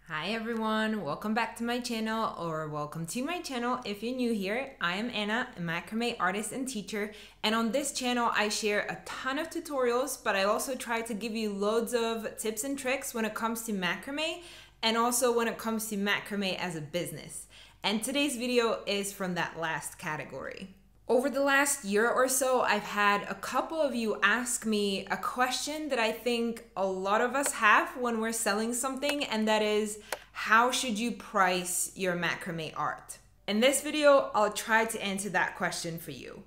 Hi everyone, welcome back to my channel, or welcome to my channel if you're new here. I am Anna, a macrame artist and teacher, and on this channel I share a ton of tutorials, but I also try to give you loads of tips and tricks when it comes to macrame and also when it comes to macrame as a business. And today's video is from that last category. Over the last year or so, I've had a couple of you ask me a question that I think a lot of us have when we're selling something, and that is, how should you price your macrame art? In this video, I'll try to answer that question for you.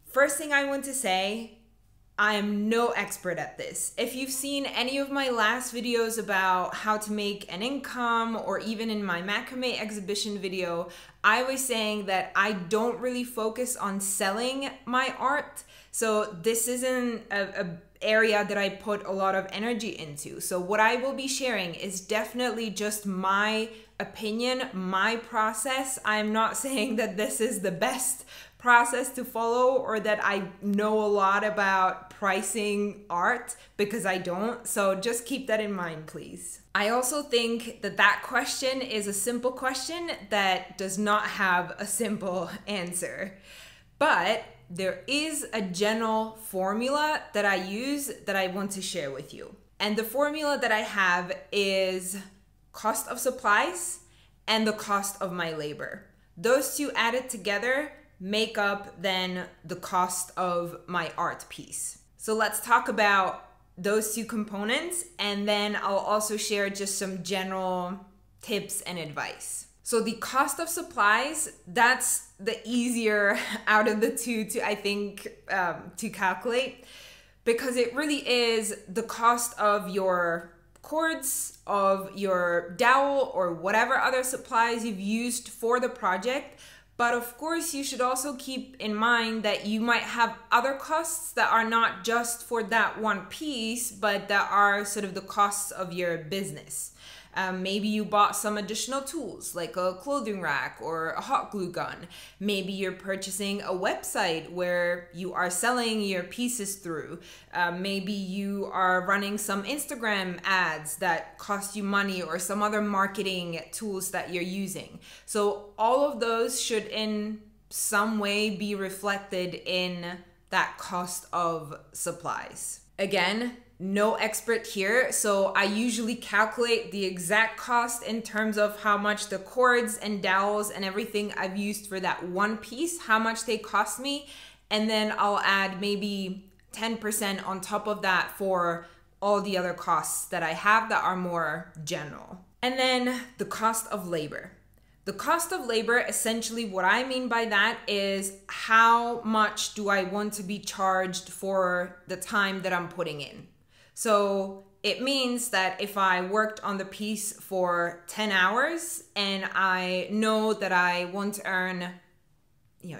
First thing I want to say, I am no expert at this. If you've seen any of my last videos about how to make an income, or even in my macrame exhibition video, I was saying that I don't really focus on selling my art. So this isn't an area that I put a lot of energy into. So what I will be sharing is definitely just my opinion, my process. I'm not saying that this is the best process to follow or that I know a lot about pricing art, because I don't. So just keep that in mind, please. I also think that that question is a simple question that does not have a simple answer. But there is a general formula that I use that I want to share with you. And the formula that I have is cost of supplies and the cost of my labor. Those two added together make up then the cost of my art piece. So let's talk about those two components, and then I'll also share just some general tips and advice. So the cost of supplies, that's the easier out of the two to, I think, to calculate, because it really is the cost of your cords, of your dowel, or whatever other supplies you've used for the project. But of course, you should also keep in mind that you might have other costs that are not just for that one piece, but that are sort of the costs of your business. Maybe you bought some additional tools like a clothing rack or a hot glue gun. Maybe you're purchasing a website where you are selling your pieces through. Maybe you are running some Instagram ads that cost you money, or some other marketing tools that you're using. So all of those should in some way be reflected in that cost of supplies. Again, no expert here, so I usually calculate the exact cost in terms of how much the cords and dowels and everything I've used for that one piece, how much they cost me, and then I'll add maybe 10% on top of that for all the other costs that I have that are more general. And then the cost of labor. The cost of labor, essentially what I mean by that is, how much do I want to be charged for the time that I'm putting in? So it means that if I worked on the piece for 10 hours and I know that I want to earn,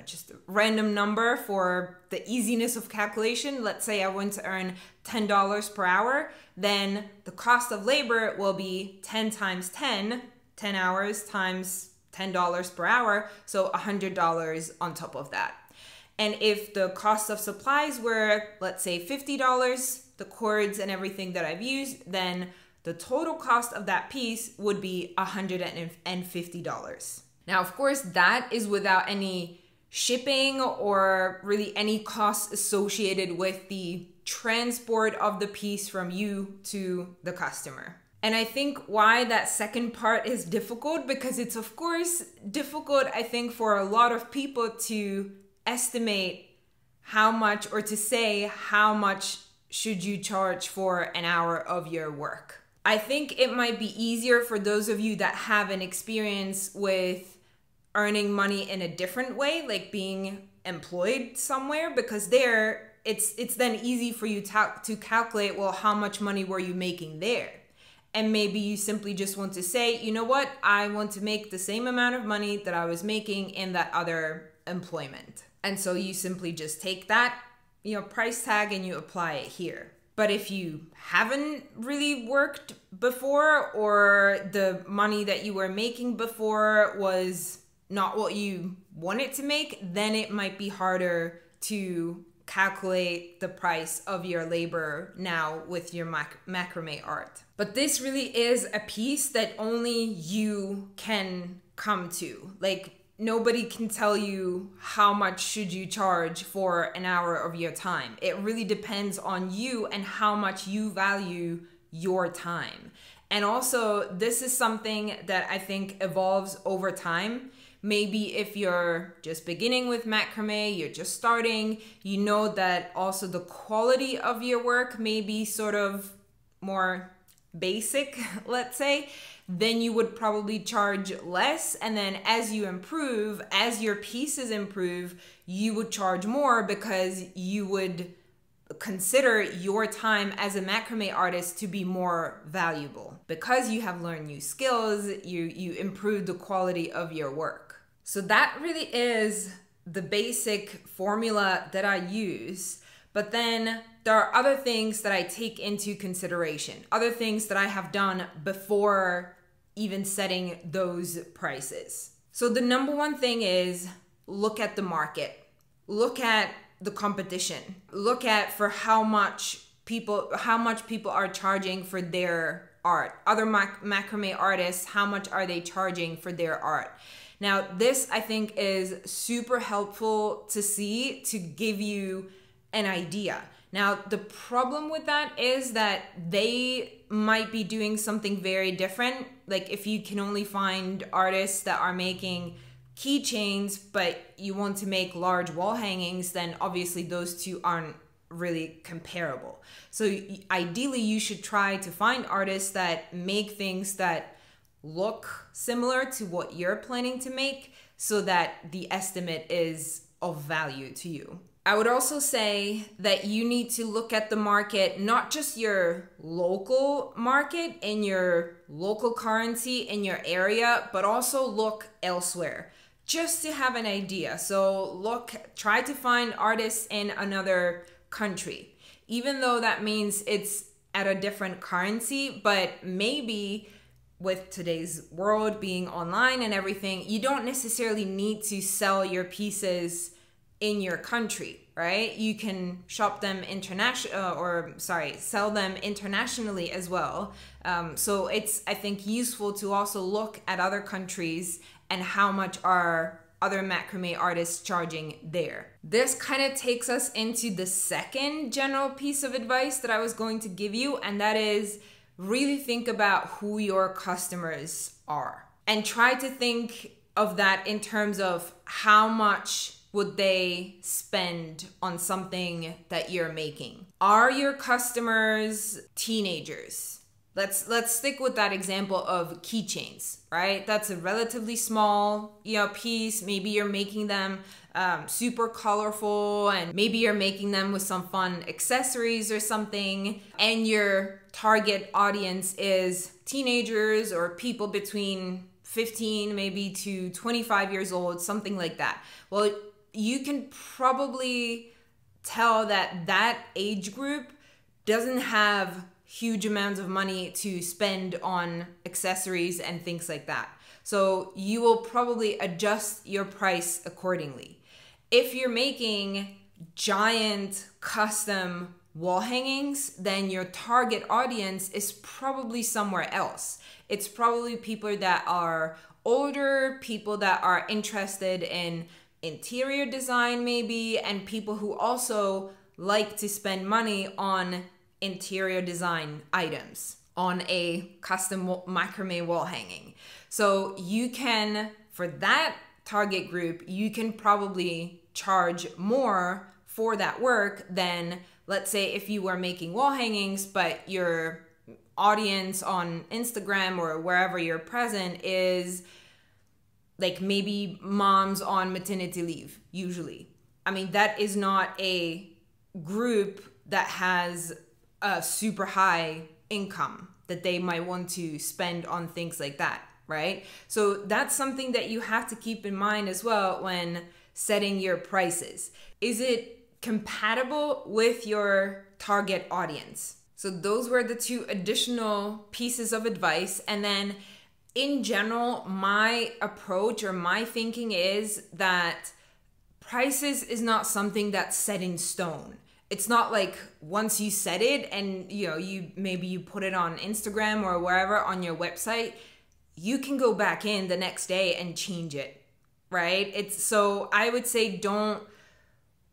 just a random number for the easiness of calculation, let's say I want to earn $10 per hour, then the cost of labor will be 10 times 10 hours times $10 per hour, so $100 on top of that. And if the cost of supplies were, let's say, $50, the cords and everything that I've used, then the total cost of that piece would be $150. Now, of course, that is without any shipping or really any costs associated with the transport of the piece from you to the customer. And I think why that second part is difficult, because it's of course difficult, I think, for a lot of people to estimate how much, or to say how much should you charge for an hour of your work. I think it might be easier for those of you that have an experience with earning money in a different way, like being employed somewhere, because there it's then easy for you to calculate, well, how much money were you making there? And maybe you simply just want to say, you know what, I want to make the same amount of money that I was making in that other employment. And so you simply just take that, price tag and you apply it here. But if you haven't really worked before, or the money that you were making before was not what you wanted to make, then it might be harder to calculate the price of your labor now with your macrame art. But this really is a piece that only you can come to. Like, nobody can tell you how much should you charge for an hour of your time. It really depends on you and how much you value your time. And also, this is something that I think evolves over time. Maybe if you're just beginning with macrame, you're just starting, you know that also the quality of your work may be sort of more basic, let's say, then you would probably charge less. And then as you improve, as your pieces improve, you would charge more because you would consider your time as a macrame artist to be more valuable. Because you have learned new skills, you improve the quality of your work. So that really is the basic formula that I use. But then there are other things that I take into consideration, other things that I have done before even setting those prices. So the number one thing is look at the market, look at the competition, look at for how much people are charging for their art. Other macrame artists, how much are they charging for their art? Now, this I think is super helpful to see, to give you an idea. Now, the problem with that is that they might be doing something very different. Like if you can only find artists that are making keychains, but you want to make large wall hangings, then obviously those two aren't really comparable. So ideally, you should try to find artists that make things that look similar to what you're planning to make so that the estimate is of value to you. I would also say that you need to look at the market, not just your local market in your local currency in your area, but also look elsewhere just to have an idea. So try to find artists in another country, even though that means it's at a different currency, but maybe with today's world being online and everything, you don't necessarily need to sell your pieces in your country, right? You can shop them sell them internationally as well. So it's, I think, useful to also look at other countries and how much are other macrame artists charging there. This kind of takes us into the second general piece of advice that I was going to give you, and that is really think about who your customers are and try to think of that in terms of how much would they spend on something that you're making. Are your customers teenagers? Let's stick with that example of keychains, right? That's a relatively small, piece. Maybe you're making them super colorful, and maybe you're making them with some fun accessories or something, and your target audience is teenagers or people between 15 maybe to 25 years old, something like that. Well, you can probably tell that age group doesn't have huge amounts of money to spend on accessories and things like that. So you will probably adjust your price accordingly. If you're making giant custom wall hangings, then your target audience is probably somewhere else. It's probably people that are older, people that are interested in interior design maybe, and people who also like to spend money on interior design items on a custom macrame wall hanging. So you can, for that target group, you can probably charge more for that work than, let's say, if you were making wall hangings, but your audience on Instagram or wherever you're present is like maybe moms on maternity leave, usually. I mean, that is not a group that has a super high income that they might want to spend on things like that, right? So that's something that you have to keep in mind as well when setting your prices. Is it compatible with your target audience? So those were the two additional pieces of advice. And then in general, my approach or my thinking is that prices is not something that's set in stone. It's not like once you set it and maybe you put it on Instagram or wherever on your website, you can go back in the next day and change it, right? So I would say don't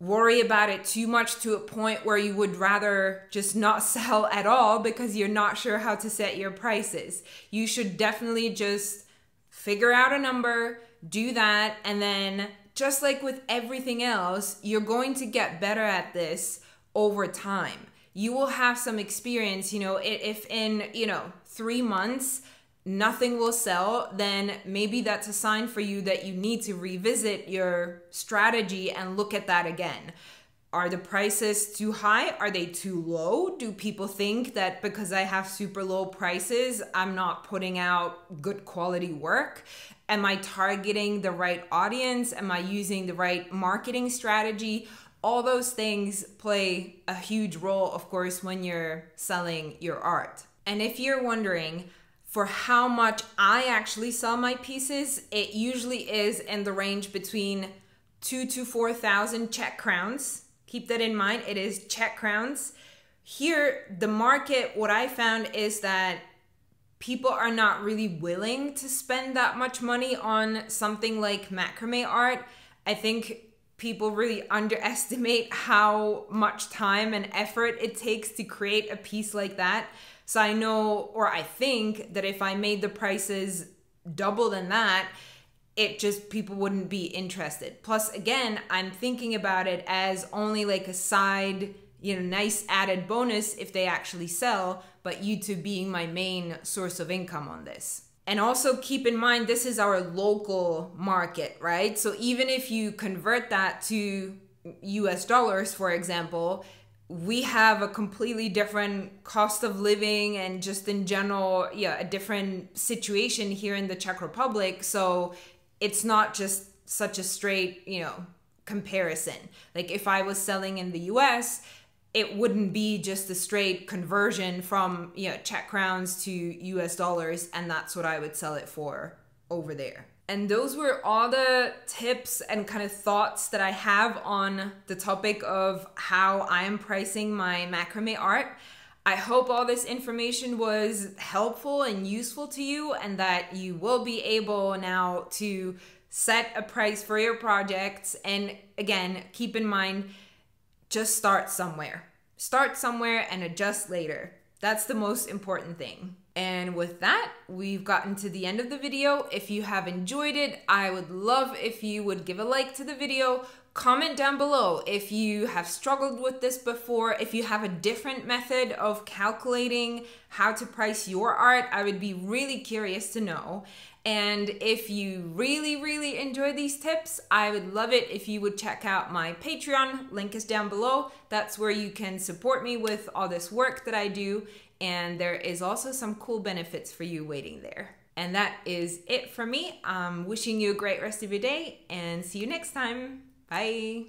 worry about it too much to a point where you would rather just not sell at all because you're not sure how to set your prices. You should definitely just figure out a number, do that, and then just like with everything else, you're going to get better at this over time. You will have some experience, if in, 3 months, nothing will sell, then maybe that's a sign for you that you need to revisit your strategy and look at that again. Are the prices too high? Are they too low? Do people think that because I have super low prices, I'm not putting out good quality work? Am I targeting the right audience? Am I using the right marketing strategy? All those things play a huge role, of course, when you're selling your art. And if you're wondering for how much I actually sell my pieces, it usually is in the range between 2,000 to 4,000 Czech crowns. Keep that in mind, it is Czech crowns. Here, the market, what I found is that people are not really willing to spend that much money on something like macrame art. I think people really underestimate how much time and effort it takes to create a piece like that. So I know, or I think that if I made the prices double than that, people wouldn't be interested. Plus, again, I'm thinking about it as only like a side, nice added bonus if they actually sell, but YouTube being my main source of income on this. And also keep in mind, this is our local market, right? So even if you convert that to US dollars, for example, we have a completely different cost of living and just in general, a different situation here in the Czech Republic. So it's not just such a straight, comparison. Like if I was selling in the US, it wouldn't be just a straight conversion from Czech crowns to US dollars, and that's what I would sell it for over there. And those were all the tips and kind of thoughts that I have on the topic of how I am pricing my macrame art. I hope all this information was helpful and useful to you, and that you will be able now to set a price for your projects. And again, keep in mind, just start somewhere. Start somewhere and adjust later. That's the most important thing. And with that, we've gotten to the end of the video. If you have enjoyed it, I would love if you would give a like to the video. Comment down below if you have struggled with this before, if you have a different method of calculating how to price your art. I would be really curious to know. And if you really enjoy these tips, I would love it if you would check out my Patreon. Link is down below. That's where you can support me with all this work that I do. And there is also some cool benefits for you waiting there. And that is it for me. I'm wishing you a great rest of your day and see you next time. Bye.